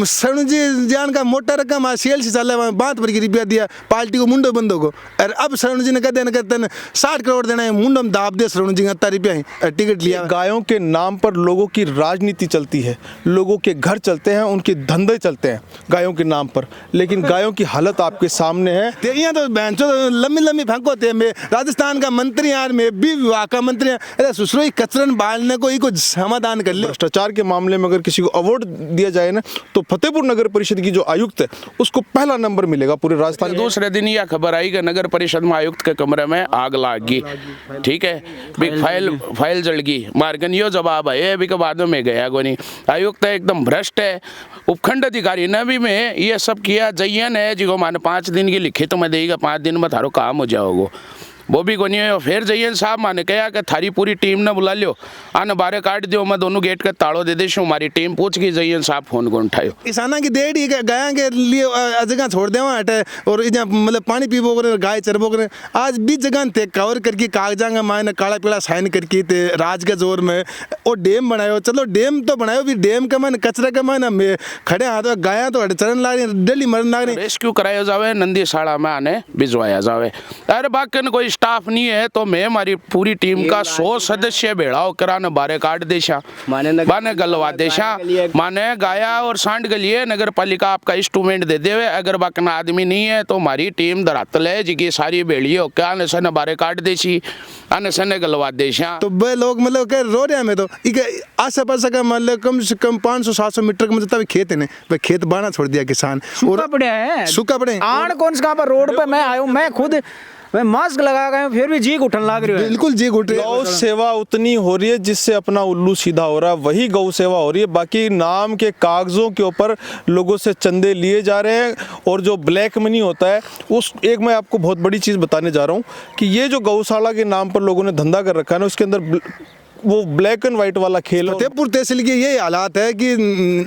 सणु जी जान का मोटा रकम आज सेल से चल रहा 52 रुपया दिया पार्टी को मुंडो बंदो को। और अब सणु जी ने कहते 60 करोड़ देना है, मुंडो में दाब दे सणु जी 80 रुपया ही टिकट लिया। गायों के नाम पर लोगों की राजनीति चलती है, लोगों के घर चलते हैं, उनके धंधे चलते हैं गायों के नाम पर, लेकिन गायों की हालत आपके सामने है। यहाँ तो बैंचो लंबी लंबी फेंको थे। मैं राजस्थान का मंत्री यार, मैं भी विभाग का मंत्री, अरे सुसरो कचरन बालने को ही कुछ समाधान कर ले। भ्रष्टाचार के मामले में अगर किसी को अवार्ड दिया जाए ना, तो फतेहपुर नगर परिषद की जो आयुक्त है उसको पहला नंबर मिलेगा पूरे राजस्थान। दूसरे दिन यह खबर आई कि नगर परिषद में आयुक्त के कमरे में आग लाग गई, ठीक है, बिग फाइल जल गई। मार्गन यो जवाब है अभी के बाद में गया गोनी। आयुक्त एकदम भ्रष्ट है। उपखंड अधिकारी ने भी में ये सब किया। जयन है जिको माने 5 दिन की लिखित में देगा, 5 दिन में थारो काम हो जाओगे, वो भी कोनी है। फिर जयन साहब माने कहा कि थारी पूरी टीम ने बुला लियो, आने बारे काट दियो, मैं दोनों गेट का ताड़ो दे देशू। हमारी टीम पूछ की जयन साहब फोन को उठायो। किसाना की देड़ी गाय के लिए जगह छोड़ देवा हटे और मतलब पानी पीबो करे, गाय चरबो करे। आज भी जगह ते कवर करके कागजा का मायने काला पीला साइन करके ते राज के जोर में वो डैम बनायो। चलो डैम तो बनायो भी, डैम का मायने कचरा का मायने में खड़े हाथ गाय तो चरण ला रही, डेली मरन ला रही। रेस्क्यू कराया जावे, नंदी शाला में आने भिजवाया जावे। अरे बाकी कोई स्टाफ नहीं है तो मैं हमारी पूरी टीम का 100 सदस्य भेड़ाओ कराने बारे काट देशा, माने गलवा देशा, माने गाया और सांड के लिए नगर पालिका आपका इंस्ट्रूमेंट दे देवे। अगर बाकना आदमी नहीं है तो हमारी टीम धरातल है जी सारी भेड़िए होकर आने से बारे काट देशी, आने से गलवा देशा। तो वे लोग मतलब के रो रहे हैं। तो आसे पास का मतलब कम से कम 500-700 मीटर का मतलब खेत है, वे खेत बाना छोड़ दिया किसान। सूखा पड़े हैं, सूखा पड़े आड़ कौन सा पर रोड पे मैं आया हूँ, मैं खुद मैं मास्क लगा गया हूँ, फिर भी जी उठन लग रही है। बिल्कुल जी उठ रही है। गौ सेवा उतनी हो रही है जिससे अपना उल्लू सीधा हो रहा है, वही गौ सेवा हो रही है। बाकी नाम के कागजों के ऊपर लोगों से चंदे लिए जा रहे हैं और जो ब्लैक मनी होता है उस एक मैं आपको बहुत बड़ी चीज़ बताने जा रहा हूँ कि ये जो गौशाला के नाम पर लोगों ने धंधा कर रखा है ना, उसके अंदर वो ब्लैक एंड व्हाइट वाला खेल है। फतेहपुर तहसील के ये हालात है कि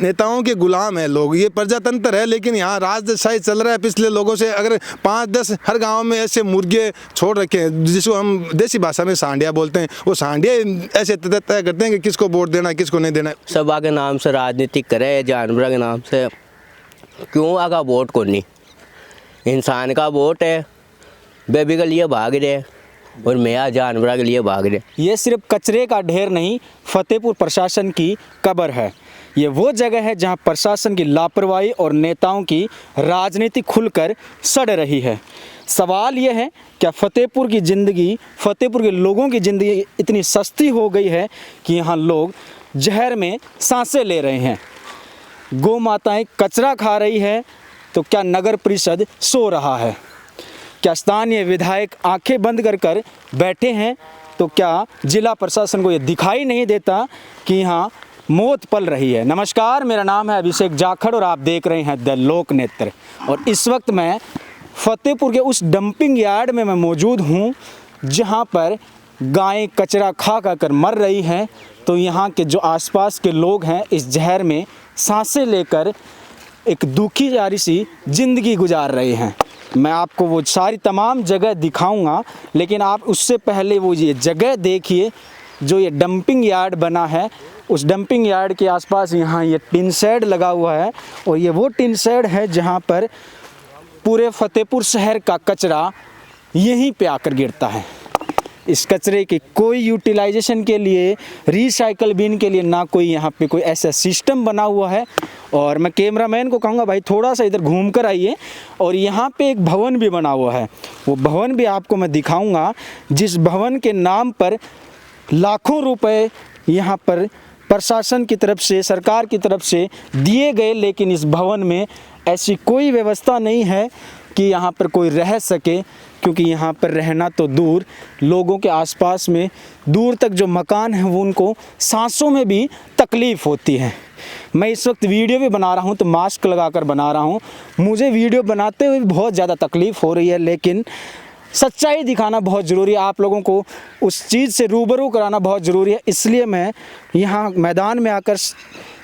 नेताओं के गुलाम है लोग। ये प्रजातंत्र है लेकिन यहाँ राजशाही चल रहा है पिछले लोगों से। अगर 5-10 हर गांव में ऐसे मुर्गे छोड़ रखे हैं जिसको हम देसी भाषा में सांडिया बोलते हैं, वो सांडिया ऐसे तय करते हैं कि किसको वोट देना है किसको नहीं देना है। सभा के नाम से राजनीति करे, जानवर के नाम से क्यों आगा वोट को नहीं, इंसान का वोट है, बेबी के लिए भाग रहे और मैं जानवर के लिए भाग रहे। ये सिर्फ कचरे का ढेर नहीं, फतेहपुर प्रशासन की कब्र है। ये वो जगह है जहां प्रशासन की लापरवाही और नेताओं की राजनीति खुलकर सड़ रही है। सवाल ये है क्या फतेहपुर की ज़िंदगी, फतेहपुर के लोगों की ज़िंदगी इतनी सस्ती हो गई है कि यहाँ लोग जहर में सांसें ले रहे हैं। गौ माताएँ कचरा खा रही है तो क्या नगर परिषद सो रहा है? क्या स्थानीय विधायक आंखें बंद कर बैठे हैं तो क्या जिला प्रशासन को ये दिखाई नहीं देता कि यहाँ मौत पल रही है? नमस्कार, मेरा नाम है अभिषेक जाखड़ और आप देख रहे हैं द लोक नेत्र। और इस वक्त मैं फतेहपुर के उस डंपिंग यार्ड में मैं मौजूद हूँ जहाँ पर गायें कचरा खा कर मर रही हैं। तो यहाँ के जो आसपास के लोग हैं इस जहर में सांसें लेकर एक दुखी जारी सी जिंदगी गुजार रहे हैं। मैं आपको वो सारी तमाम जगह दिखाऊंगा, लेकिन आप उससे पहले वो ये जगह देखिए जो ये डंपिंग यार्ड बना है। उस डंपिंग यार्ड के आसपास यहाँ ये टिन शेड लगा हुआ है और ये वो टिन शेड है जहाँ पर पूरे फतेहपुर शहर का कचरा यहीं पे आकर गिरता है। इस कचरे के कोई यूटिलाइजेशन के लिए, रिसाइकल बिन के लिए ना कोई यहाँ पे कोई ऐसा सिस्टम बना हुआ है। और मैं कैमरामैन को कहूँगा भाई थोड़ा सा इधर घूम कर आइए। और यहाँ पे एक भवन भी बना हुआ है, वो भवन भी आपको मैं दिखाऊंगा, जिस भवन के नाम पर लाखों रुपए यहाँ पर प्रशासन की तरफ से, सरकार की तरफ से दिए गए, लेकिन इस भवन में ऐसी कोई व्यवस्था नहीं है कि यहाँ पर कोई रह सके। क्योंकि यहाँ पर रहना तो दूर, लोगों के आसपास में दूर तक जो मकान हैं वो उनको सांसों में भी तकलीफ़ होती है। मैं इस वक्त वीडियो भी बना रहा हूँ तो मास्क लगाकर बना रहा हूँ। मुझे वीडियो बनाते हुए बहुत ज़्यादा तकलीफ़ हो रही है, लेकिन सच्चाई दिखाना बहुत ज़रूरी है, आप लोगों को उस चीज़ से रूबरू कराना बहुत ज़रूरी है। इसलिए मैं यहाँ मैदान में आकर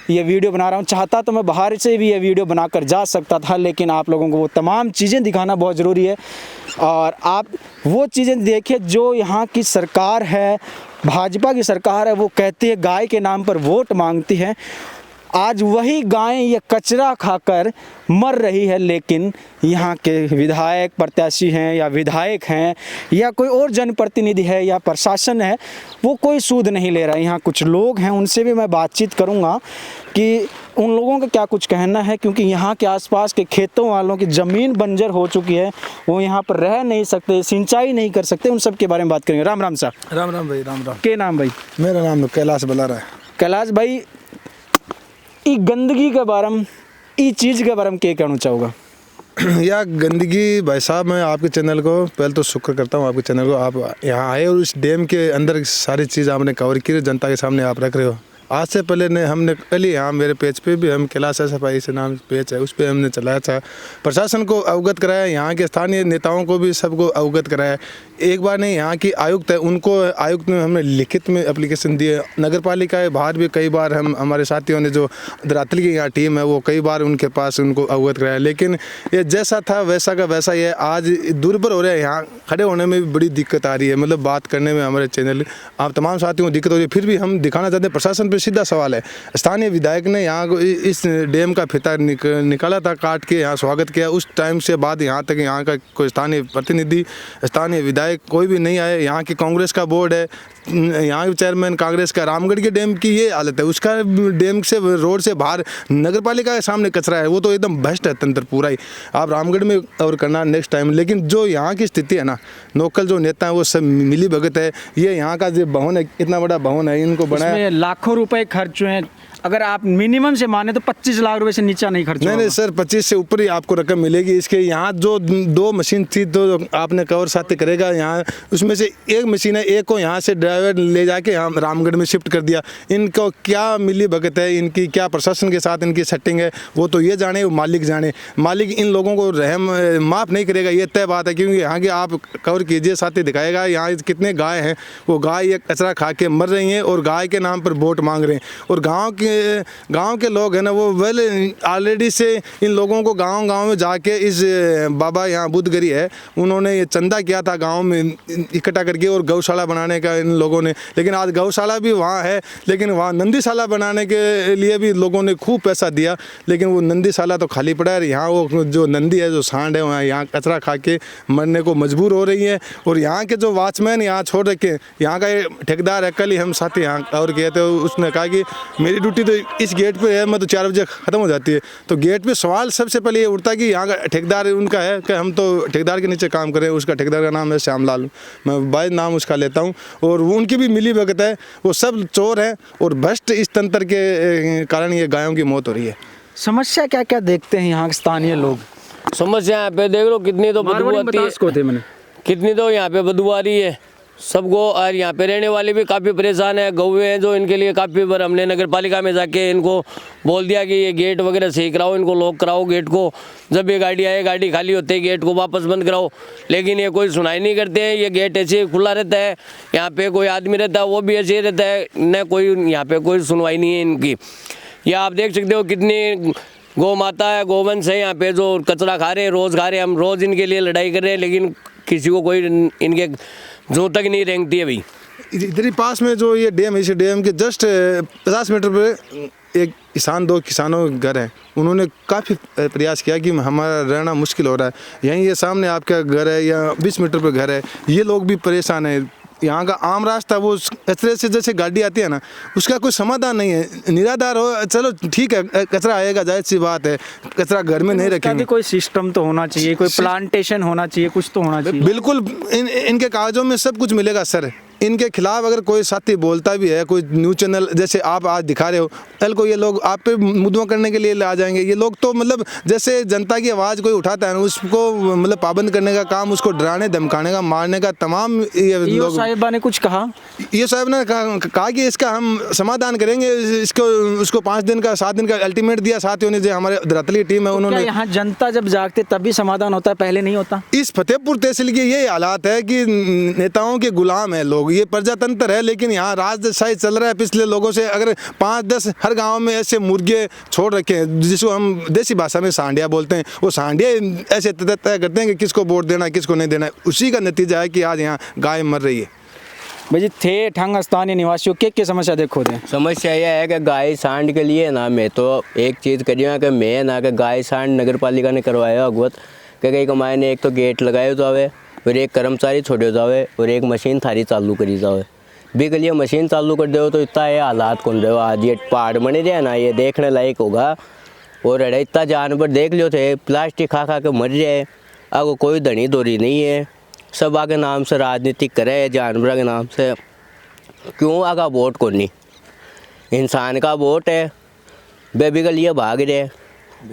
ये वीडियो बना रहा हूँ। चाहता तो मैं बाहर से भी ये वीडियो बनाकर जा सकता था, लेकिन आप लोगों को वो तमाम चीज़ें दिखाना बहुत ज़रूरी है। और आप वो चीज़ें देखिए जो यहाँ की सरकार है, भाजपा की सरकार है, वो कहती है गाय के नाम पर वोट मांगती है। आज वही गायें ये कचरा खाकर मर रही है, लेकिन यहाँ के विधायक प्रत्याशी हैं या विधायक हैं या कोई और जनप्रतिनिधि है या प्रशासन है, वो कोई सूद नहीं ले रहा है। यहाँ कुछ लोग हैं, उनसे भी मैं बातचीत करूँगा कि उन लोगों का क्या कुछ कहना है, क्योंकि यहाँ के आसपास के खेतों वालों की ज़मीन बंजर हो चुकी है, वो यहाँ पर रह नहीं सकते, सिंचाई नहीं कर सकते। उन सब के बारे में बात करेंगे। राम राम साहब। राम राम भाई, राम राम। के नाम भाई? मेरा नाम कैलाश बलारा है। कैलाश भाई, ई गंदगी के बारे में, ई चीज़ के बारे में क्या कहना चाहूँगा? या गंदगी भाई साहब, मैं आपके चैनल को पहले तो शुक्र करता हूँ, आपके चैनल को आप यहाँ आए और इस डैम के अंदर सारी चीज़ आपने कवर की, जनता के सामने आप रख रहे हो। आज से पहले ने हमने कल ही यहाँ मेरे पेज पे भी हम कैलाश सफाई से नाम पेज है, उस पर हमने चलाया था, प्रशासन को अवगत कराया, यहाँ के स्थानीय नेताओं को भी सबको अवगत कराया। एक बार नहीं, यहाँ की आयुक्त है, उनको आयुक्त में हमने लिखित में एप्लीकेशन दिए। नगर पालिका के बाहर भी कई बार हम हमारे साथियों ने जो धरातल की यहाँ टीम है वो कई बार उनके पास उनको अवगत कराया, लेकिन ये जैसा था वैसा का वैसा ही है। आज दुर्भर हो रहा है, यहाँ खड़े होने में भी बड़ी दिक्कत आ रही है, मतलब बात करने में हमारे चैनल आप तमाम साथियों को दिक्कत हो रही है। फिर भी हम दिखाना चाहते हैं, प्रशासन पर सीधा सवाल है। स्थानीय विधायक ने यहाँ को इस डैम का फिता निकाला था, काट के यहाँ स्वागत किया, उस टाइम से बाद यहाँ तक यहाँ का कोई स्थानीय प्रतिनिधि, स्थानीय विधायक कोई भी नहीं आए। यहाँ की कांग्रेस का बोर्ड है, यहाँ के चेयरमैन कांग्रेस का, रामगढ़ के डैम की ये हालत है, उसका डैम से रोड से बाहर नगर पालिका के सामने कचरा है, वो तो एकदम भ्रष्ट है तंत्र पूरा ही। आप रामगढ़ में और करना नेक्स्ट टाइम, लेकिन जो यहाँ की स्थिति है ना, लोकल जो नेता है वो सब मिली भगत है। ये यहाँ का जो भवन है, इतना बड़ा भवन है, इनको बनाया, लाखों रुपए खर्च हुए हैं। अगर आप मिनिमम से माने तो 25 लाख रुपए से नीचे नहीं खर्च। नहीं सर, 25 से ऊपर ही आपको रकम मिलेगी। इसके यहाँ जो 2 मशीन थी तो आपने कवर साथ करेगा यहाँ, उसमें से एक मशीन है, एक को यहाँ से ड्राइवर ले जाके यहाँ रामगढ़ में शिफ्ट कर दिया। इनको क्या मिली भगत है, इनकी क्या प्रशासन के साथ इनकी सेटिंग है, वो तो ये जाने, वो मालिक जाने। मालिक इन लोगों को रहम माफ़ नहीं करेगा, ये तय बात है, क्योंकि यहाँ की आप कवर कीजिए, साथी दिखाएगा यहाँ कितने गाय हैं, वो गाय ये कचरा खा के मर रही हैं और गाय के नाम पर वोट मांग रहे हैं। और गांव के लोग हैं ना, वो वेल ऑलरेडी से इन लोगों को गांव में जाके इस बाबा यहाँ बुद्धगरी है, उन्होंने ये चंदा किया था गांव में इकट्ठा करके और गौशाला बनाने का इन लोगों ने। लेकिन आज गौशाला भी वहाँ है, लेकिन वहाँ नंदीशाला बनाने के लिए भी लोगों ने खूब पैसा दिया, लेकिन वो नंदीशाला तो खाली पड़ा है। यहाँ वो जो नंदी है, जो सांड है, वहाँ यहाँ कचरा खा के मरने को मजबूर हो रही है। और यहाँ के जो वॉचमैन यहाँ छोड़ रखे, यहाँ का ठेकेदार है, कल ही हम साथी यहाँ और किए थे, उसने कहा कि मेरी ड्यूटी तो इस गेट पे है, मैं तो 4 बजे ख़त्म हो जाती है। तो गेट पे सवाल सबसे पहले ये उठता है कि यहाँ का ठेकेदार उनका है कि हम तो ठेकेदार के नीचे काम करें। उसका ठेकेदार का नाम है श्यामलाल, मैं बाय नाम उसका लेता हूँ, और उनकी भी मिली भगत है। वो सब चोर हैं और भ्रष्ट इस तंत्र के कारण ये गायों की मौत हो रही है। समस्या क्या क्या देखते हैं यहाँ के स्थानीय लोग? समस्या यहाँ पे देख लो, कितनी तो बदबू आती है, कितनी तो यहाँ पे बदबू आ रही है सबको। और यहाँ पे रहने वाले भी काफ़ी परेशान है। गौवे हैं जो, इनके लिए काफ़ी बार हमने नगर पालिका में जाके इनको बोल दिया कि ये गेट वगैरह सही कराओ, इनको लॉक कराओ गेट को, जब ये गाड़ी आए, गाड़ी खाली होते ही गेट को वापस बंद कराओ, लेकिन ये कोई सुनाई नहीं करते हैं। ये गेट ऐसे खुला रहता है, यहाँ पे कोई आदमी रहता है वो भी ऐसे ही रहता है, न कोई यहाँ पे कोई सुनवाई नहीं है इनकी। ये आप देख सकते हो कितनी गौ माता है, गोवंश है यहाँ पे, जो कचरा खा रहे हैं, रोज़ खा रहे हैं। हम रोज़ इनके लिए लड़ाई कर रहे हैं, लेकिन किसी को कोई इनके जो तक नहीं रेंगती है भाई। इधर ही पास में जो ये डैम है, इस डैम के जस्ट 50 मीटर पे एक किसान, 2 किसानों के घर है। उन्होंने काफ़ी प्रयास किया कि हमारा रहना मुश्किल हो रहा है। यहीं ये सामने आपका घर है या 20 मीटर पे घर है, ये लोग भी परेशान है। यहाँ का आम रास्ता वो कचरे से जैसे गाड़ी आती है ना, उसका कोई समाधान नहीं है। निराधार हो, चलो ठीक है, कचरा आएगा, जाहिर सी बात है, कचरा घर में नहीं रखेंगे। कोई सिस्टम तो होना चाहिए, कोई प्लांटेशन होना चाहिए, कुछ तो होना चाहिए। बिल्कुल, इनके कागजों में सब कुछ मिलेगा सर। इनके खिलाफ अगर कोई साथी बोलता भी है, कोई न्यूज़ चैनल जैसे आप आज दिखा रहे हो, कल को ये लोग आप पे मुद्दा करने के लिए आ जाएंगे। ये लोग तो मतलब जैसे जनता की आवाज़ कोई उठाता है ना, उसको मतलब पाबंद करने का काम, उसको डराने धमकाने का, मारने का तमाम ये लोग। साहिबा ने कुछ कहा, ये साहब ने कहा कि इसका हम समाधान करेंगे, इसको उसको 5 दिन का 7 दिन का अल्टीमेट दिया साथियों ने, जो हमारे धरातली टीम है उन्होंने। यहाँ जनता जब जागते तभी समाधान होता है, पहले नहीं होता। इस फतेहपुर तहसील के ये हालात है कि नेताओं के गुलाम है लोग। ये प्रजातंत्र है, लेकिन यहाँ राजशाही चल रहा है पिछले लोगों से। अगर 5-10 हर गांव में ऐसे मुर्गे छोड़ रखे हैं, जिसको हम देसी भाषा में सांडिया बोलते हैं, वो सांडिया ऐसे तय करते हैं कि किसको वोट देना है, किसको नहीं देना है। उसी का नतीजा है कि आज यहाँ गाय मर रही है। भाई जी थे ठंग स्थानीय निवासियों के समस्या देखो थे। समस्या यह है कि गाय सांड के लिए ना मैं तो एक चीज़ करिए कि मैं ना कि गाय सांड नगर पालिका ने करवाया अगवत कि कई कमाए ने एक तो गेट लगाए जावे और एक कर्मचारी छोड़े जावे और एक मशीन थारी चालू करी जावे। भी के लिए मशीन चालू कर दो तो इतना ये हालात कौन रहे हो। आज ये पहाड़ बने रहे ना, ये देखने लायक होगा। और अरे इतना जानवर देख लियो थे प्लास्टिक खा खा के मर जाए, आगो कोई धनी दोरी नहीं है। सब आगे नाम से राजनीति करे जानवर के नाम से। क्यों आगा वोट को नहीं, इंसान का वोट है। बेबी के लिए भाग रहे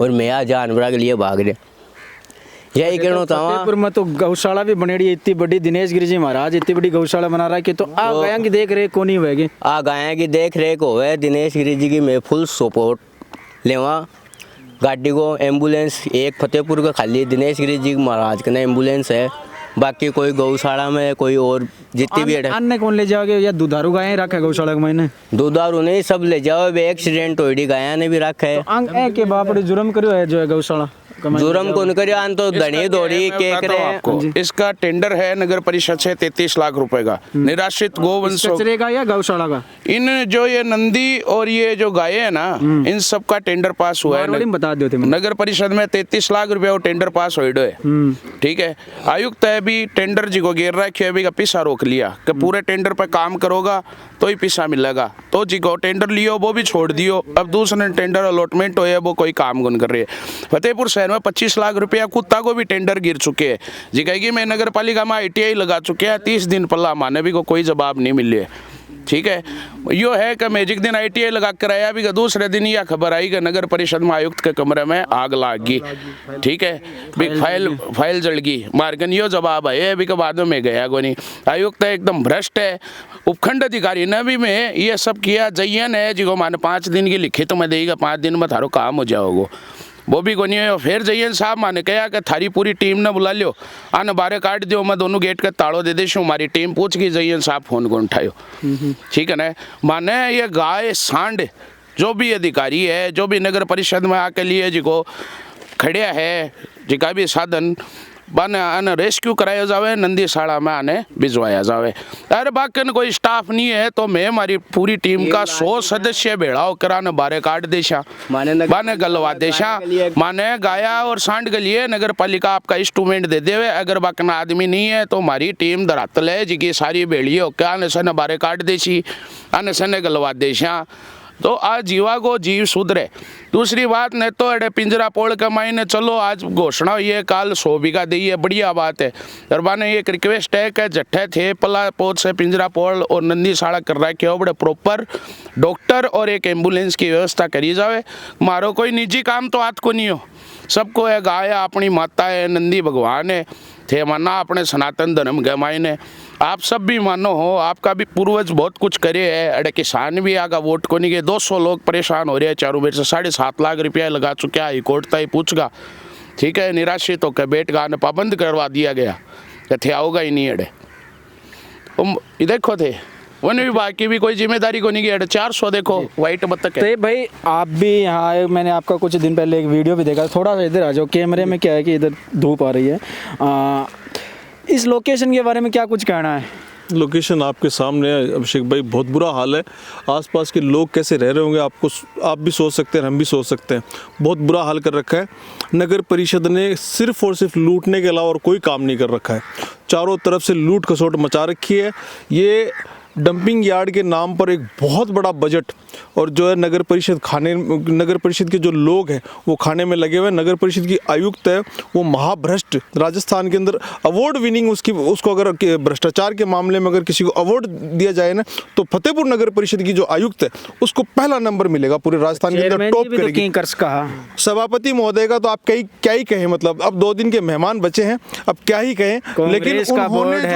और मैं आ जानवर के लिए भाग रहे। यही कहना चाहूँ। फतेहपुर में तो गौशाला भी बनेड़ी है इतनी बड़ी, दिनेश गिरी जी महाराज इतनी बड़ी गौशाला बना रहा है कि तो आ गायों की देख रेख कौन ही होगी। आ गायों की देख रेख होवे दिनेश गिरी जी की मैं फुल सपोर्ट लेवा। गाड़ी को एम्बुलेंस एक फतेहपुर का खाली दिनेश गिरी जी महाराज का एम्बुलेंस है, बाकी कोई गौशाला में कोई और जितनी भी है। अन्य कौन ले जाओगे या दुधारू गायें रखा है गौशाला के मैंने? दुधारू नहीं सब ले जाओ। एक्सीडेंट होड़ी गाया ने भी रखा है। तो के बाप जुर्म करो है जो है गौशाला जुर्म कौन करियो आन तो धनी दौड़ी के करे। आपको इसका टेंडर है नगर परिषद से 33 लाख रुपए का। निराश्रित गोवंशों कचरे का या गौशाला का? इन जो ये नंदी और ये जो गाय है ना, इन सब का टेंडर पास हुआ है। बता दो नगर परिषद में 33 लाख रुपया वो टेंडर पास हो है। ठीक है, आयुक्त है भी टेंडर जी को घेर रखे है, अभी का पिसा रोक लिया कि पूरे टेंडर पे काम करोगा तो ही पिसा मिलेगा। तो जी को टेंडर लियो वो भी छोड़ दियो। अब दूसरे टेंडर अलॉटमेंट हो है वो कोई काम गुन कर रही है। फतेहपुर शहर में 25 लाख रुपया कुत्ता को भी टेंडर गिर चुके हैं। जी कहेगी मैं नगर पालिका में ITI लगा चुके हैं 30 दिन पल्ला माने भी को कोई जवाब नहीं मिले। ठीक है, यो है कि मैजिक दिन ITI लगा कर आया भी दूसरे दिन यह खबर आई कि नगर परिषद में आयुक्त के कमरे में आग लाग गई। ठीक है, भी फाइल जल गई। मार्गन यो जवाब है भी के बाद में गया को नहीं। आयुक्त एकदम भ्रष्ट है। उपखंड अधिकारी ने भी में ये सब किया। जयन है जी को माने 5 दिन की लिखित में देगा, 5 दिन में थारो काम हो जाओगे। वो भी कोनी है। फिर जयन साहब माने कहा कि थारी पूरी टीम ने बुला लियो, आने बारे काट दियो, मैं दोनों गेट का ताड़ो दे देशू। हमारी टीम पूछ गई, जयन साहब फोन को उठायो। ठीक है ना, माने ये गाय सांड जो भी अधिकारी है, जो भी नगर परिषद में आके लिए जी को खड़िया है, जी का भी साधन बने आने रेस्क्यू कराया जावे, नंदीशाला में आने भिजवाया जावे। अरे बाकी कोई स्टाफ नहीं है तो मैं हमारी पूरी टीम का 100 सदस्य भेड़ाओ कराने बारे काट देशा, माने गलवा देशा। माने गाया और सांड के लिए नगर पालिका आपका इंस्ट्रूमेंट दे देवे। अगर बाकी आदमी नहीं है तो हमारी टीम धरातल है जी की सारी भेड़ियों क्या आने सने बारे काट देशी, आने सने गलवा देशा। तो आज जीवा को जीव सुधरे। दूसरी बात ने तो अड़े पिंजरा पोल के मायने चलो आज घोषणा हुई है, काल 100 बीघा दी है, बढ़िया बात है। दरबाने एक रिक्वेस्ट है कि जट्ठे थे पला पोत से पिंजरा पोल और नंदीशाला कर रहा है बड़े प्रॉपर डॉक्टर और एक एम्बुलेंस की व्यवस्था करी जावे। मारो कोई निजी काम तो हाथ को नहीं हो, सबको है गाय अपनी माता है, नंदी भगवान है थे माना अपने सनातन धर्म के मायने। आप सब भी मानो हो, आपका भी पूर्वज बहुत कुछ करे है। अरे किसान भी आगा वोट को नहीं गए, 200 लोग परेशान हो रहे हैं चारों बेर से। 7.5 लाख रुपया लगा चुका है, हाईकोर्ट तक पूछगा। ठीक है, निराश्रित होकर बेट गाने पाबंद करवा दिया गया, थे आओगा ही नहीं। अड़े देखो थे वन विभाग की भी कोई जिम्मेदारी को नहीं की। 400 देखो वाइट बत्तख है। तो भाई आप भी यहाँ आए, मैंने आपका कुछ दिन पहले एक वीडियो भी देखा। थोड़ा सा इधर आ जाओ, कैमरे में क्या है कि इधर धूप आ रही है। इस लोकेशन के बारे में क्या कुछ कहना है? लोकेशन आपके सामने है अभिषेक भाई, बहुत बुरा हाल है। आसपास के लोग कैसे रह रहे होंगे आप भी सोच सकते हैं, हम भी सोच सकते हैं। बहुत बुरा हाल कर रखा है। नगर परिषद ने सिर्फ और सिर्फ लूटने के अलावा और कोई काम नहीं कर रखा है। चारों तरफ से लूट खसोट मचा रखी है। ये डंपिंग यार्ड के नाम पर एक बहुत बड़ा बजट और जो है नगर परिषद के जो लोग हैं वो खाने में लगे हुए हैं। नगर परिषद की आयुक्त है वो महाभ्रष्ट, राजस्थान के अंदर अवार्ड विनिंग उसको अगर भ्रष्टाचार के मामले में अगर किसी को अवार्ड दिया जाए ना तो फतेहपुर नगर परिषद की जो आयुक्त है उसको पहला नंबर मिलेगा पूरे राजस्थान के अंदर, टॉप करेगी। सभापति महोदय का तो आप क्या ही कहें, मतलब अब 2 दिन के मेहमान बचे हैं, अब क्या ही कहें। लेकिन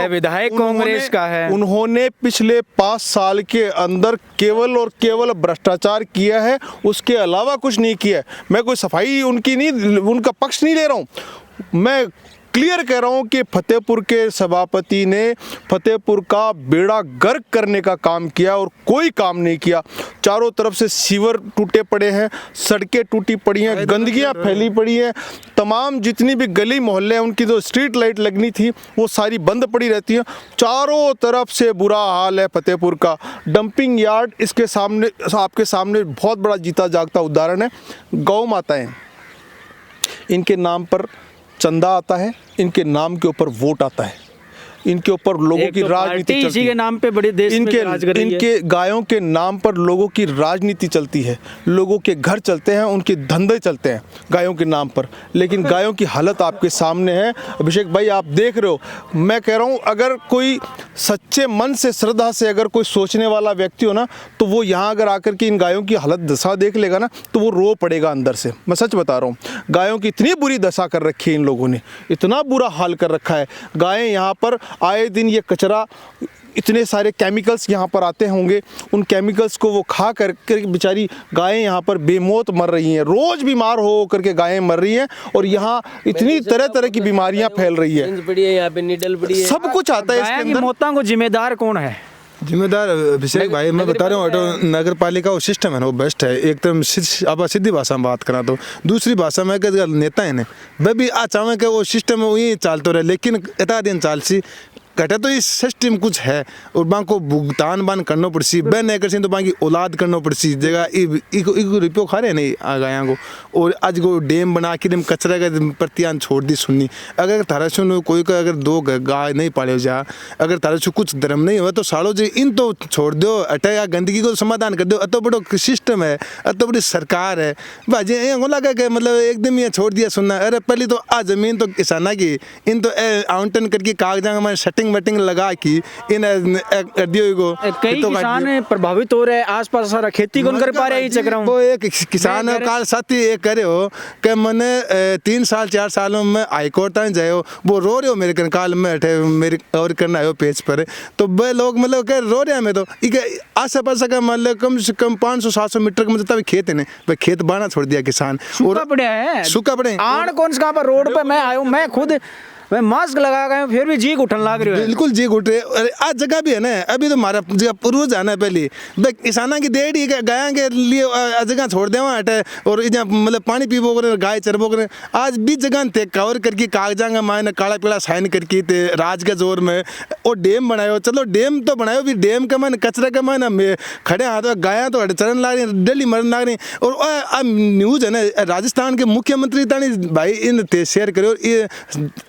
विधायक कांग्रेस का है, उन्होंने पिछले 5 साल के अंदर केवल और केवल भ्रष्टाचार किया है, उसके अलावा कुछ नहीं किया है। मैं कोई सफाई उनकी नहीं, उनका पक्ष नहीं ले रहा हूं। मैं क्लियर कह रहा हूँ कि फतेहपुर के सभापति ने फतेहपुर का बेड़ा गर्क करने का काम किया और कोई काम नहीं किया। चारों तरफ से सीवर टूटे पड़े हैं, सड़कें टूटी पड़ी हैं, गंदगियाँ फैली पड़ी हैं, तमाम जितनी भी गली मोहल्ले हैं उनकी जो स्ट्रीट लाइट लगनी थी वो सारी बंद पड़ी रहती हैं। चारों तरफ से बुरा हाल है फतेहपुर का। डंपिंग यार्ड इसके सामने, आपके सामने बहुत बड़ा जीता जागता उदाहरण है। गौ माताएं, इनके नाम पर चंदा आता है, इनके नाम के ऊपर वोट आता है, इनके ऊपर लोगों की राजनीति चलती है, के नाम पे बड़े देश में राज कर रही है। इनके गायों के नाम पर लोगों की राजनीति चलती है, लोगों के घर चलते हैं, उनके धंधे चलते हैं गायों के नाम पर। लेकिन गायों की हालत आपके सामने है अभिषेक भाई, आप देख रहे हो। मैं कह रहा हूँ अगर कोई सच्चे मन से, श्रद्धा से अगर कोई सोचने वाला व्यक्ति हो ना, तो वो यहाँ अगर आकर के इन गायों की हालत दशा देख लेगा ना, तो वो रो पड़ेगा अंदर से। मैं सच बता रहा हूँ, गायों की इतनी बुरी दशा कर रखी है इन लोगों ने, इतना बुरा हाल कर रखा है। गायें यहाँ पर आए दिन ये कचरा, इतने सारे केमिकल्स यहाँ पर आते होंगे, उन केमिकल्स को वो खा कर बेचारी गायें यहाँ पर बेमौत मर रही हैं, रोज़ बीमार हो करके गायें मर रही हैं। और यहाँ इतनी तरह तरह की बीमारियाँ फैल रही है, यहाँ पे नीडल पड़ी है, सब कुछ आता है इसके अंदर। मौतों को जिम्मेदार कौन है? जिम्मेदार अभिषेक भाई, मैं बता रहा हूँ नगर पालिका वो सिस्टम है ना, वो बेस्ट है। एक तो अब सीधी भाषा में बात करा तो, दूसरी भाषा में अगर नेता है ना वह भी चाहे कि वो सिस्टम वही चालते रहे, लेकिन इतना दिन चाल सी कटे तो इस सिस्टम कुछ है और बां को भुगतान बान करना पड़सी, बे नहीं कर तो बां की औलाद करना पड़सी जगह इको रिपो खा रहे नहीं आ गाया को। और आज को डैम बना के डैम कचरा का प्रतियान छोड़ दी सुननी। अगर थारा सुन कोई का अगर दो गाय नहीं पाले जा, अगर थारा सु कुछ धर्म नहीं हुआ तो सालों जी इन तो छोड़ दो, अटे या गंदगी को समाधान कर दो। अतो बड़ो सिस्टम है, अतो बड़ी सरकार है भाजी, लगा के मतलब एकदम ये छोड़ दिया सुनना। अरे पहले तो आ जमीन तो किसाना की, इन तो आवंटन करके कागजा हमारे वटिंग लगा की इन कर दियो को। कई किसान प्रभावित हो रहे हैं, आसपास सारा खेती कौन कर पा रहे हैं चक्र में। वो एक किसान काल साथी एक करे हो कि मैंने 3 साल 4 सालों में हाई कोर्ट तक जाए हो, वो रो रहे हो मेरे काल में अठे मेरे और करना है पेज पर। तो वे लोग मतलब कह रो रहे हैं मैं तो आसे पास का मतलब कम से कम 500-700 मीटर का मतलब खेत है भाई, खेत बाना छोड़ दिया किसान। सूखा पड़े हैं, सूखा पड़े आड़ कौन सा पर रोड पे मैं आया हूँ, मैं खुद मैं मास्क लगा गया फिर भी जी उठन लग रही है। बिल्कुल जी उठ रहे। आज जगह भी है ना, अभी तो हमारा जगह पूर्वज है ना, पहले किसाना की डेढ़ी गाया के लिए जगह छोड़ दे हटे और मतलब पानी पीबो करे, गाय चरबो करे। आज भी जगह थे कवर करके कागजा का मायने काला पीला साइन करके थे राज के जोर में और डैम बनायो। चलो डैम तो बनायो भी, डैम का मायने कचरा का मायने खड़े हाथ गाया तो चरण ला रही, डेली मरन ला रही। और न्यूज़ है ना, राजस्थान के मुख्यमंत्री तानी भाई इन शेयर करो, ये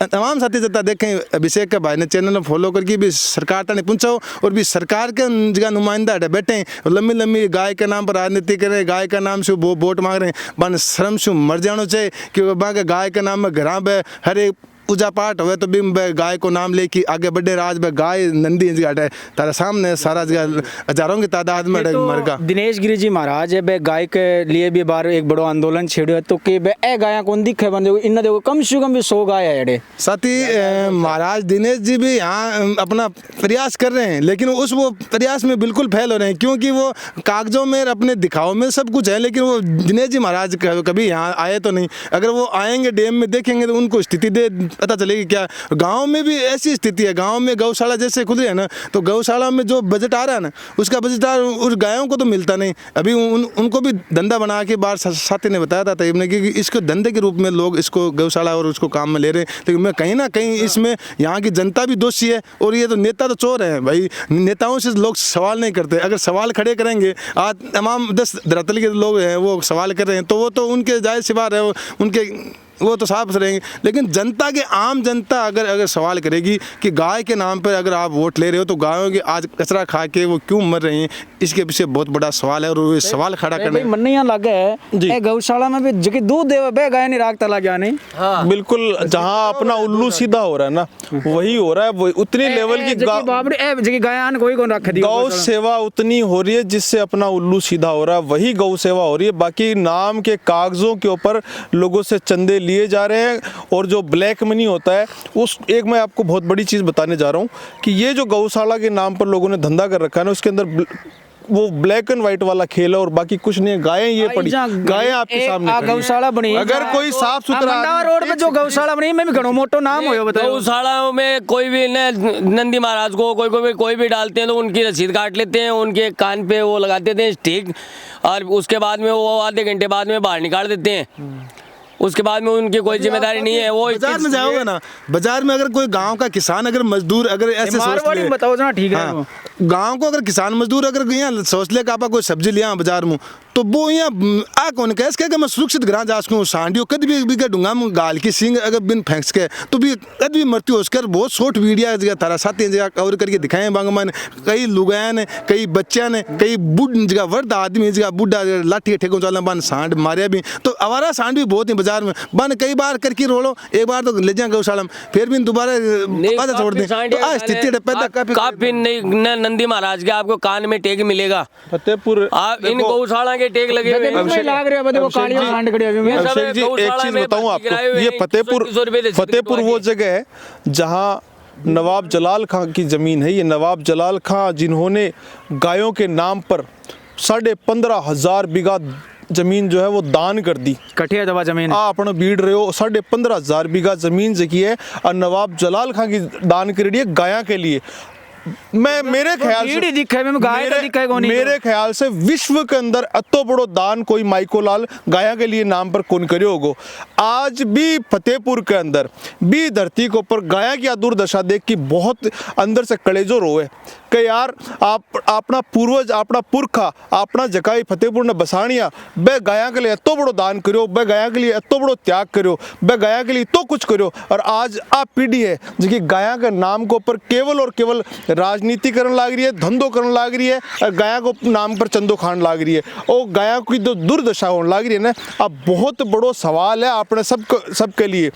तमाम साथी जता देखें अभिषेक के भाई ने चैनल में फॉलो करके भी सरकार तक पहुंचाओ और भी सरकार के जगह नुमाइंदा बैठे लंबी लंबी गाय के नाम पर राजनीति कर रहे हैं, गाय का नाम से वो वोट मांग रहे हैं। बन शर्म से मर जाना चाहिए कि बाकी गाय के नाम में घरा पे हर एक पूजा पाठ हुए तो भी गाय को नाम ले कि आगे बढ़े राज में गाय नंदी है तारा सामने सारा जगह हजारों की तादाद में मरगा। दिनेश गिरी जी महाराज है बे गाय के लिए भी बार एक बड़ो आंदोलन छेड़ो है तो कि बे ए गाया कौन दिखे बंदे इन देखो कम से कम भी 100 गाय है। साथी महाराज दिनेश जी भी यहाँ अपना प्रयास कर रहे हैं, लेकिन उस वो प्रयास में बिल्कुल फेल हो रहे हैं क्योंकि वो कागजों में अपने दिखाओ में सब कुछ है, लेकिन वो दिनेश जी महाराज कभी यहाँ आए तो नहीं। अगर वो आएंगे डैम में देखेंगे तो उनको स्थिति दे पता चलेगी क्या। गांव में भी ऐसी स्थिति है, गांव में गौशाला जैसे खुद रही है ना, तो गौशाला में जो बजट आ रहा है ना उसका बजट उस गायों को तो मिलता नहीं। अभी उनको भी धंधा बना के बाहर साथी ने बताया था तब ने कि इसको धंधे के रूप में लोग इसको गौशाला और उसको काम में ले रहे हैं, लेकिन मैं कहीं ना कहीं इसमें यहाँ की जनता भी दोषी है और ये तो नेता तो चोर है भाई। नेताओं से लोग सवाल नहीं करते, अगर सवाल खड़े करेंगे आज तमाम 10 धरातल के लोग हैं वो सवाल कर रहे हैं तो वो तो उनके जायज़ सी बात है, उनके वो तो साफ रहेंगे। लेकिन जनता के आम जनता अगर सवाल करेगी कि गाय के नाम पर अगर आप वोट ले रहे हो तो गायों के आज कचरा खा के वो क्यों मर रही हैं, इसके पीछे बहुत बड़ा सवाल है और वो सवाल खड़ा करने मन यहाँ लगे है गौशाला में भी जो दूध दे बे गाय नहीं राखता लग गया नहीं। हाँ। बिल्कुल, जहाँ अपना उल्लू सीधा हो रहा है ना वही हो रहा है, वो उतनी लेवल की गाय कोई कौन रख दी। गौ सेवा उतनी हो रही है जिससे अपना उल्लू सीधा हो रहा है, वही गौ सेवा हो रही है। बाकी नाम के कागजों के ऊपर लोगों से चंदे लिए जा रहे हैं और जो ब्लैक मनी होता है उस एक मैं आपको बहुत बड़ी चीज़ बताने जा रहा हूँ कि ये जो गौशाला के नाम पर लोगों ने धंधा कर रखा है ना उसके अंदर वो ब्लैक एंड व्हाइट वाला खेल है और बाकी कुछ नहीं है। गायें ये पड़ी, गायें आपके सामने खड़ी हैं। गौशाला बनी, अगर कोई साफ सुथरा मंडावा रोड पे जो गौशाला बनी, मैं भी घणो मोटो नाम हो बताओ। गौशाला में कोई भी नंदी महाराज को कोई भी डालते हैं तो उनकी रसीद काट लेते हैं, उनके कान पे वो लगा देते हैं ठीक, और उसके बाद में वो आधे घंटे बाद में बाहर निकाल देते हैं। उसके बाद में उनकी कोई जिम्मेदारी नहीं है। वो बाजार में जाओगे ना, बाजार में अगर कोई गांव का किसान, अगर मजदूर अगर ऐसे सोच ले, बताओ जहाँ ठीक है वो। गांव को अगर किसान मजदूर अगर यहाँ सोच ले कि आप कोई सब्जी लिया बाजार में, तो वो यहाँ आ कौन कह सके कि मैं सुरक्षित ग्रां जा सकूँ, सांडियो कभी भी डूंगा में गाल की सिंग अगर बिन फेंक के तो भी कभी भी मृत्यु हो सकर। बहुत शॉर्ट वीडियो जगह तारा साथी जगह कवर करके दिखाए बांगमान, कई लुगाया ने, कई बच्चा ने, कई बुढ़ जगह वर्द आदमी जगह बुढ़ा लाठी ठेकों चलना बन सांड मारे भी, तो आवारा सांड भी बहुत ही बाजार में बन कई बार करके रोलो, एक बार तो ले जाए गौशाला में, फिर भी दोबारा छोड़ दें। तो स्थिति पैदा काफी नंदी महाराज के आपको कान में टेक मिलेगा। फतेहपुर आप इन गौशाला के टेक लगे हुए लाग रहे हैं, अभिषेक जी एक चीज बताऊं आपको, ये फतेहपुर वो जगह है जहां नवाब जलाल खां की जमीन है। ये नवाब जलाल खां जिन्होंने गायों के नाम पर 15,500 बीघा जमीन जो है वो दान कर दी। कठिया दवा जमीन आप बीड़ रहे हो, 15,500 बीघा जमीन जगी है और नवाब जलाल खां की दान कर रही है गाया के लिए। मेरे ख्याल से विश्व के अंदर अतो बड़ो दान कोई माइकोलाल गाया के लिए नाम पर कौन करे होगो। आज भी फतेहपुर के अंदर भी धरती के ऊपर गाया की दुर्दशा देख की बहुत अंदर से कलेजो रोए कि यार आप अपना पूर्वज, अपना पुरखा, अपना जकाई फतेहपुर ने बसानिया बे गाया के लिए इतो बड़ो दान करो, बे गाया के लिए इतो बड़ो त्याग करो, बे गाया के लिए तो कुछ करो। और आज आप पीढ़ी है जिसकी गाया के नाम के ऊपर केवल और केवल राजनीति करने लाग रही है, धंधो करने लाग रही है और गाया को नाम पर चंदो खान लाग रही है और गाया की जो दुर्दशा होने लाग रही है ना, अब बहुत बड़ो सवाल है आपने सबके लिए।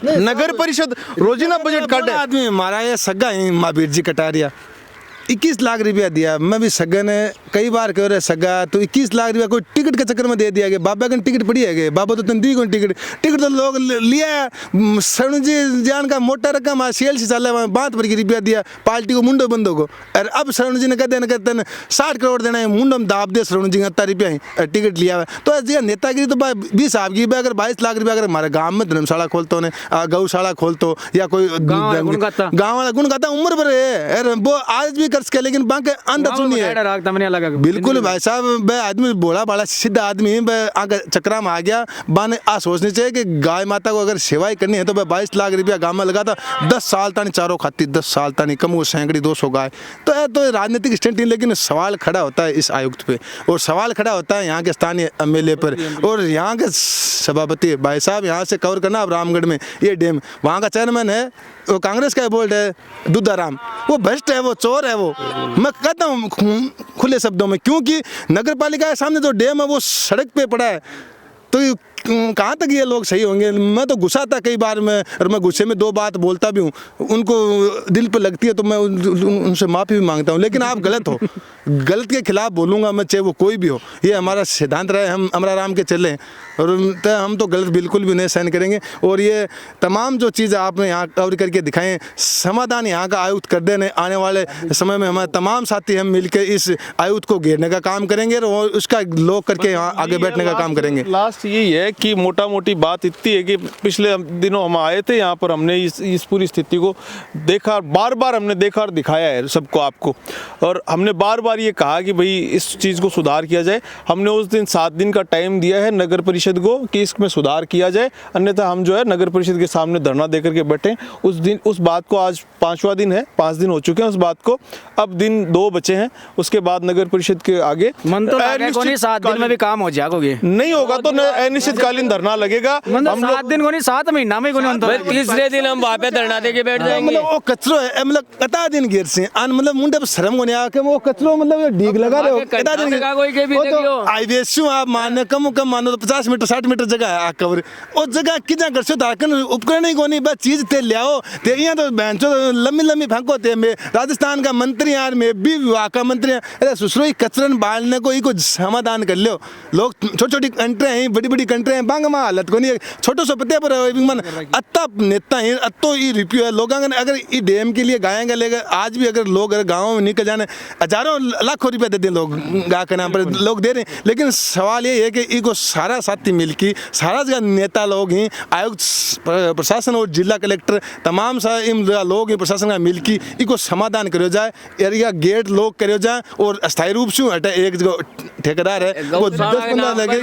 नगर परिषद रोजीना बजट काटे आदमी हमारा ये सगा है महावीर जी कटारिया 21 लाख रुपया दिया। मैं भी सगा ने कई बार कह रहे सगा तो 21 लाख रुपया कोई टिकट के चक्कर में दे दिया गया। बाबा की टिकट पड़ी है, बाबा तो दी कोई टिकट तो लोग लिया। शरण जी जान का मोटा रकम सेल से चल रहा है, 52 रुपया दिया पार्टी को मुंडो बंदो को। और अब शरण जी ने कहते 60 करोड़ देना है, मुंडो में दाब दे शरण जी 70 रुपया टिकट लिया हुआ। तो नेतागिरी तो 20 साहब की अगर 22 लाख रुपया अगर हमारे गाँव में धर्मशाला खोलते हो, गौशाला खोलते या कोई गाँव वाला गुण गाता उम्र भर है वो आज भी के, लेकिन बाकी अंदर सुनिए बिल्कुल भाई साहब आदमी बोला बड़ा सीधा आदमी आगे चक्रा में आ गया। बाने आ सोचनी चाहिए कि गाय माता को अगर सेवाई करनी है तो 22 लाख रुपया गाँव में लगा था, 10 साल तानी चारों खाती, 10 साल तानी कम वो 100-200 गाय। तो राजनीतिक स्टैंड नहीं, लेकिन सवाल खड़ा होता है इस आयुक्त पे और सवाल खड़ा होता है यहाँ के स्थानीय MLA पर और यहाँ के सभापति भाई साहब। यहाँ से कवर करना अब रामगढ़ में ये डैम, वहाँ का चेयरमैन है वो कांग्रेस का बोल्ड है दुधाराम, वो भ्रष्ट है, वो चोर है। वो मैं कहता हूँ खुले शब्दों में, क्योंकि नगर पालिका के सामने जो डैम है वो सड़क पे पड़ा है, तो कहाँ तक ये लोग सही होंगे। मैं तो गुस्सा था कई बार में, और मैं गुस्से में 2 बात बोलता भी हूँ, उनको दिल पे लगती है तो मैं उनसे माफ़ी भी मांगता हूँ। लेकिन आप गलत हो, गलत के खिलाफ बोलूँगा मैं, चाहे वो कोई भी हो। ये हमारा सिद्धांत रहे, हम अमरा राम के चले और हम तो गलत बिल्कुल भी नहीं सहन करेंगे। और ये तमाम जो चीज़ें आपने यहाँ कवर करके दिखाएं, समाधान यहाँ का आयुक्त कर देने, आने वाले समय में हमारे तमाम साथी हम मिलकर इस आयुक्त को घेरने का काम करेंगे और उसका लोग करके यहाँ आगे बैठने का काम करेंगे। लास्ट यही है कि मोटा मोटी बात इतनी है कि पिछले दिनों हम आए थे यहाँ पर, हमने इस पूरी स्थिति को देखा, बार बार हमने देखा और दिखाया है सबको, आपको। और हमने बार बार ये कहा कि भाई इस चीज़ को सुधार किया जाए। हमने उस दिन 7 दिन का टाइम दिया है नगर परिषद को कि इसमें सुधार किया जाए, अन्यथा हम जो है नगर परिषद के सामने धरना देकर के बैठे। उस बात को आज 5वां दिन है, 5 दिन हो चुके हैं उस बात को, अब दिन 2 बचे हैं। उसके बाद नगर परिषद के आगे 7 दिन में भी काम हो जाएगा, नहीं होगा तो अनिश्चितकालीन धरना लगेगा। हम 7 दिन को नहीं, 7 महीना में तीसरे दिन हम वहाँ पे धरना देके बैठ जाएंगे। मतलब वो कचरो है, मतलब कता दिन गिर से मतलब मुंडे पर शर्म को नहीं आके वो कचरो मतलब डीग लगा रहे हो कता दिन आईवेसु आप माने कम मानो तो 50 मीटर 60 मीटर जगह है कवर ओ जगह किजा कर सो ताकन उपकरण ही कोनी बस चीज ते लियाओ ते यहाँ तो बेंचो लंबी फेंको ते में राजस्थान का मंत्री यार में भी विभाग का मंत्री अरे सुसरोई कचरन बालने को ही कुछ समाधान कर लो। लोग छोटी छोटी कंट्री हैं, बड़ी बड़ी कंट्री हैं बांग में हालत को नहीं छोटो सो पते पर मन अत्ता नेता है अत्तो ई रिप्यू है लोगों ने अगर ई डैम के लिए गाएंगे लेकर आज भी अगर लोग अगर गाँव में निकल जाने हजारों लाखों रुपए देते हैं लोग गा के नाम पर लोग दे रहे हैं। लेकिन सवाल ये है कि इनको सारा साथी मिलकर सारा जगह नेता लोग ही आयुक्त प्रशासन और जिला कलेक्टर तमाम सा इन लोग प्रशासन का मिलकर इनको समाधान करो जाए एरिया गेट लोग करो जाए और अस्थायी रूप से हटे एक जो ठेकेदार है वो 10-15 लगे।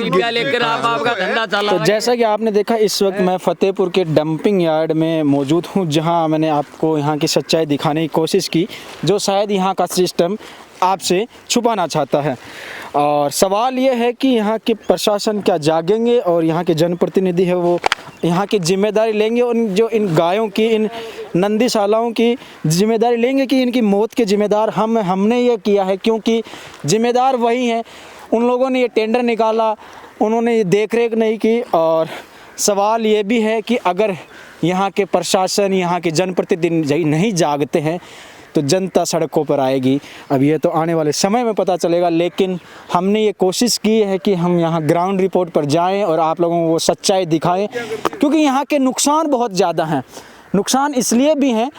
तो जैसा कि आपने देखा इस वक्त मैं फतेहपुर के डंपिंग यार्ड में मौजूद हूँ जहाँ मैंने आपको यहाँ की सच्चाई दिखाने की कोशिश की जो शायद यहाँ का सिस्टम आपसे छुपाना चाहता है। और सवाल ये है कि यहाँ के प्रशासन क्या जागेंगे और यहाँ के जनप्रतिनिधि है वो यहाँ की जिम्मेदारी लेंगे और जो इन गायों की इन नंदीशालाओं की जिम्मेदारी लेंगे कि इनकी मौत के जिम्मेदार हमने ये किया है क्योंकि जिम्मेदार वही हैं। उन लोगों ने ये टेंडर निकाला, उन्होंने ये देख रेख नहीं की। और सवाल ये भी है कि अगर यहाँ के प्रशासन यहाँ के जनप्रतिनिधि नहीं जागते हैं तो जनता सड़कों पर आएगी। अब ये तो आने वाले समय में पता चलेगा, लेकिन हमने ये कोशिश की है कि हम यहाँ ग्राउंड रिपोर्ट पर जाएं और आप लोगों को वो सच्चाई दिखाएं क्योंकि यहाँ के नुकसान बहुत ज़्यादा हैं। नुकसान इसलिए भी हैं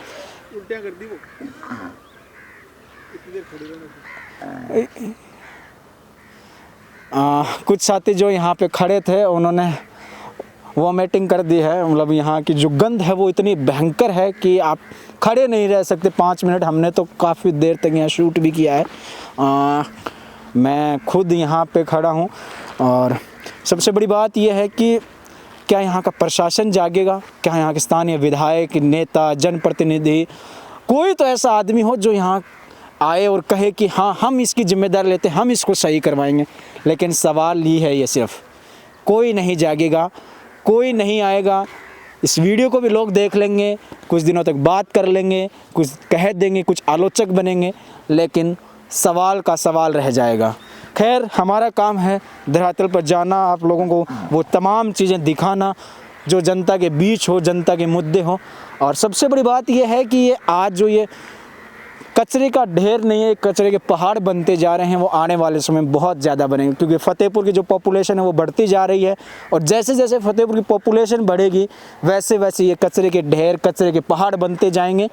कुछ साथी जो यहाँ पे खड़े थे उन्होंने वॉमिटिंग कर दी है। मतलब यहाँ की जो गंध है वो इतनी भयंकर है कि आप खड़े नहीं रह सकते 5 मिनट। हमने तो काफ़ी देर तक यहाँ शूट भी किया है। मैं खुद यहाँ पे खड़ा हूँ और सबसे बड़ी बात यह है कि क्या यहाँ का प्रशासन जागेगा, क्या यहाँ के स्थानीय विधायक नेता जनप्रतिनिधि कोई तो ऐसा आदमी हो जो यहाँ आए और कहे कि हाँ हम इसकी जिम्मेदारी लेते हैं, हम इसको सही करवाएंगे। लेकिन सवाल ये है, ये सिर्फ कोई नहीं जागेगा, कोई नहीं आएगा। इस वीडियो को भी लोग देख लेंगे, कुछ दिनों तक बात कर लेंगे, कुछ कह देंगे, कुछ आलोचक बनेंगे, लेकिन सवाल का सवाल रह जाएगा। खैर हमारा काम है धरातल पर जाना, आप लोगों को वो तमाम चीज़ें दिखाना जो जनता के बीच हो, जनता के मुद्दे हो। और सबसे बड़ी बात यह है कि ये आज जो ये कचरे का ढेर नहीं है, कचरे के पहाड़ बनते जा रहे हैं, वो आने वाले समय में बहुत ज़्यादा बनेंगे क्योंकि फतेहपुर की जो पॉपुलेशन है वो बढ़ती जा रही है। और जैसे जैसे फतेहपुर की पॉपुलेशन बढ़ेगी वैसे वैसे ये कचरे के ढेर, कचरे के पहाड़ बनते जाएंगे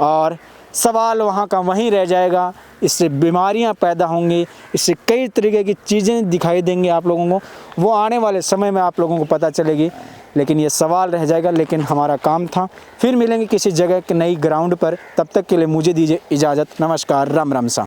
और सवाल वहाँ का वहीं रह जाएगा। इससे बीमारियाँ पैदा होंगी, इससे कई तरीके की चीज़ें दिखाई देंगी आप लोगों को, वो आने वाले समय में आप लोगों को पता चलेगी। लेकिन ये सवाल रह जाएगा। लेकिन हमारा काम था। फिर मिलेंगे किसी जगह के नई ग्राउंड पर, तब तक के लिए मुझे दीजिए इजाज़त। नमस्कार, राम राम सा।